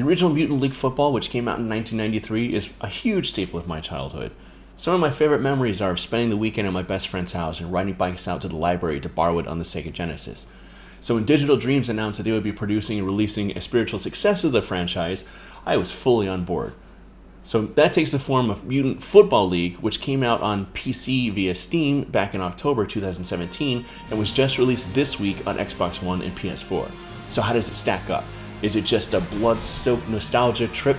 The original Mutant League Football, which came out in 1993, is a huge staple of my childhood. Some of my favorite memories are of spending the weekend at my best friend's house and riding bikes out to the library to borrow it on the Sega Genesis. So when Digital Dreams announced that they would be producing and releasing a spiritual successor to the franchise, I was fully on board. So that takes the form of Mutant Football League, which came out on PC via Steam back in October 2017 and was just released this week on Xbox One and PS4. So how does it stack up? Is it just a blood-soaked nostalgia trip,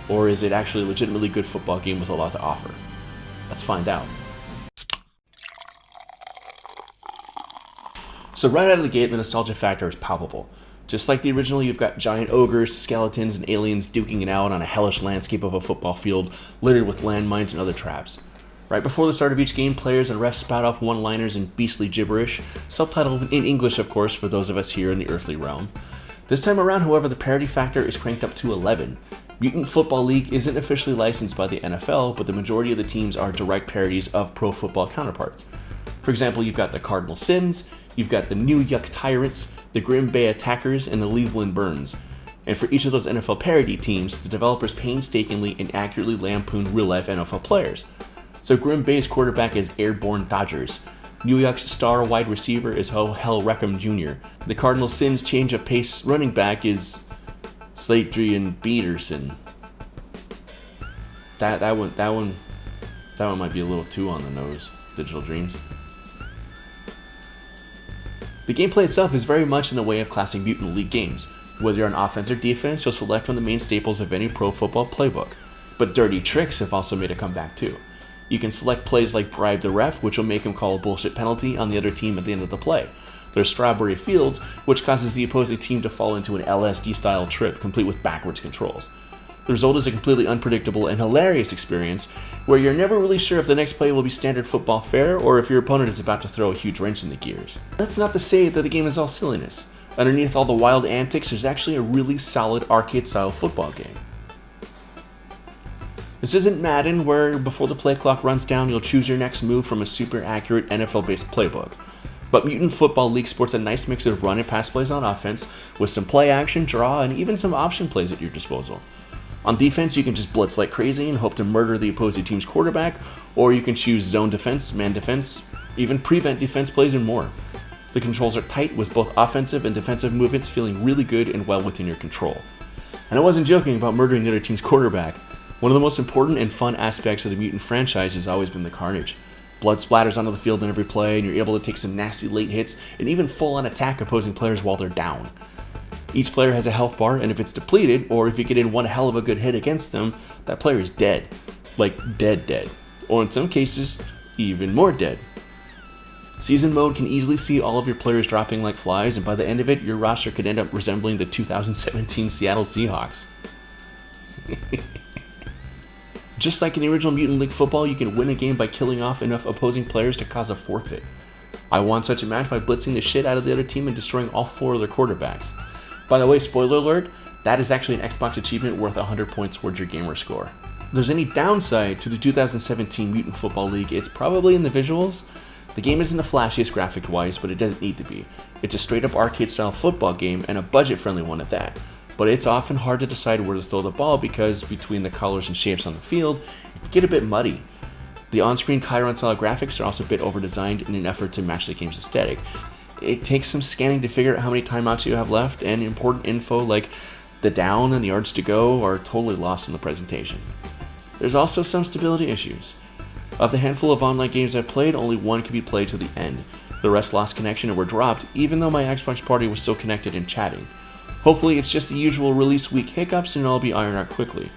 or is it actually a legitimately good football game with a lot to offer? Let's find out. So right out of the gate, the nostalgia factor is palpable. Just like the original, you've got giant ogres, skeletons, and aliens duking it out on a hellish landscape of a football field littered with landmines and other traps. Right before the start of each game, players and refs spout off one-liners in beastly gibberish, subtitled in English, of course, for those of us here in the earthly realm. This time around, however, the parody factor is cranked up to 11. Mutant Football League isn't officially licensed by the NFL, but the majority of the teams are direct parodies of pro football counterparts. For example, you've got the Cardinal Sins, you've got the New Yuck Tyrants, the Grim Bay Attackers, and the Cleveland Burns. And for each of those NFL parody teams, the developers painstakingly and accurately lampooned real-life NFL players. So Grim Bay's quarterback is Airborne Dodgers. New York's star wide receiver is Ho Hell Reckham Jr. The Cardinal Sins change of pace running back is Slatedrian Peterson. That one might be a little too on the nose. Digital Dreams. The gameplay itself is very much in the way of classic Mutant League games. Whether you're on offense or defense, you'll select from the main staples of any pro football playbook. But dirty tricks have also made a comeback too. You can select plays like bribe the ref, which will make him call a bullshit penalty on the other team at the end of the play. There's Strawberry Fields, which causes the opposing team to fall into an LSD-style trip, complete with backwards controls. The result is a completely unpredictable and hilarious experience, where you're never really sure if the next play will be standard football fare, or if your opponent is about to throw a huge wrench in the gears. That's not to say that the game is all silliness. Underneath all the wild antics, there's actually a really solid arcade-style football game. This isn't Madden, where before the play clock runs down, you'll choose your next move from a super accurate NFL-based playbook. But Mutant Football League sports a nice mix of run and pass plays on offense, with some play action, draw, and even some option plays at your disposal. On defense, you can just blitz like crazy and hope to murder the opposing team's quarterback, or you can choose zone defense, man defense, even prevent defense plays, and more. The controls are tight, with both offensive and defensive movements feeling really good and well within your control. And I wasn't joking about murdering the other team's quarterback. One of the most important and fun aspects of the Mutant franchise has always been the carnage. Blood splatters onto the field in every play, and you're able to take some nasty late hits and even full-on attack opposing players while they're down. Each player has a health bar, and if it's depleted, or if you get in one hell of a good hit against them, that player is dead. Like dead. Or in some cases, even more dead. Season mode can easily see all of your players dropping like flies, and by the end of it, your roster could end up resembling the 2017 Seattle Seahawks. Just like in the original Mutant League Football, you can win a game by killing off enough opposing players to cause a forfeit. I won such a match by blitzing the shit out of the other team and destroying all 4 of their quarterbacks. By the way, spoiler alert, that is actually an Xbox achievement worth 100 points towards your gamer score. If there's any downside to the 2017 Mutant Football League, it's probably in the visuals. The game isn't the flashiest graphic-wise, but it doesn't need to be. It's a straight-up arcade-style football game, and a budget-friendly one at that. But it's often hard to decide where to throw the ball because between the colors and shapes on the field, it can get a bit muddy. The on-screen Chiron-style graphics are also a bit over-designed in an effort to match the game's aesthetic. It takes some scanning to figure out how many timeouts you have left, and important info like the down and the yards to go are totally lost in the presentation. There's also some stability issues. Of the handful of online games I've played, only one could be played to the end. The rest lost connection and were dropped, even though my Xbox party was still connected and chatting. Hopefully it's just the usual release week hiccups and it'll be ironed out quickly.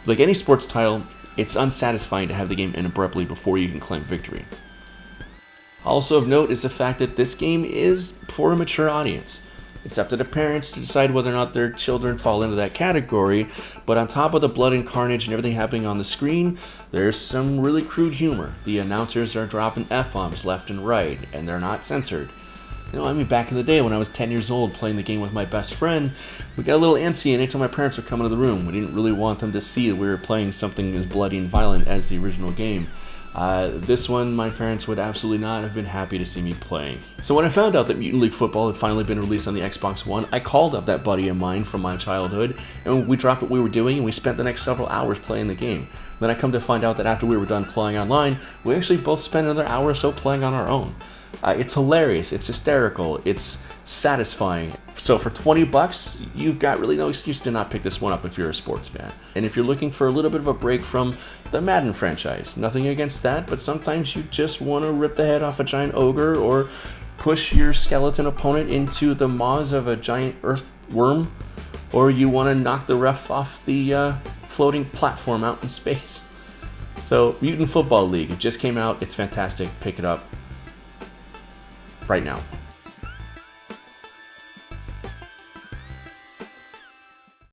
Like any sports title, it's unsatisfying to have the game end abruptly before you can claim victory. Also of note is the fact that this game is for a mature audience. It's up to the parents to decide whether or not their children fall into that category, but on top of the blood and carnage and everything happening on the screen, there's some really crude humor. The announcers are dropping F-bombs left and right, and they're not censored. You know, I mean, back in the day when I was 10 years old playing the game with my best friend, we got a little antsy anytime my parents would come into the room. We didn't really want them to see that we were playing something as bloody and violent as the original game. This one, my parents would absolutely not have been happy to see me playing. So when I found out that Mutant League Football had finally been released on the Xbox One, I called up that buddy of mine from my childhood, and we dropped what we were doing, and we spent the next several hours playing the game. Then I come to find out that after we were done playing online, we actually both spent another hour or so playing on our own. It's hilarious, it's hysterical, it's satisfying. So for $20, you've got really no excuse to not pick this one up if you're a sports fan. And if you're looking for a little bit of a break from the Madden franchise, nothing against that, but sometimes you just want to rip the head off a giant ogre or push your skeleton opponent into the maws of a giant earthworm, or you want to knock the ref off the floating platform out in space. So Mutant Football League, it just came out, it's fantastic, pick it up right now.